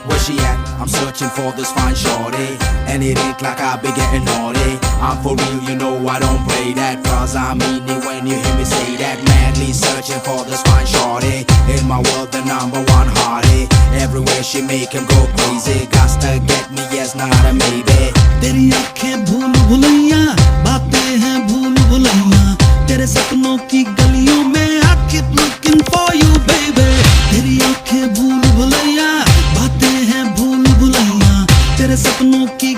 Where she at? I'm searching for this fine shorty, and it ain't like I be getting naughty. I'm for real, you know I don't play that, cause I mean it when you hear me say that. Madly searching for this fine shorty, in my world the number one hottie. Everywhere she make him go crazy, gots to get me, yes, not a maybe. तेरी आँखें भूल भुलैया, बातें हैं भूल भुलैया, तेरे सपनों की गलियों में I keep looking for you baby. तेरी आँखें भूल भुलैया, बातें हैं भूल भुलैया, तेरे सपनों की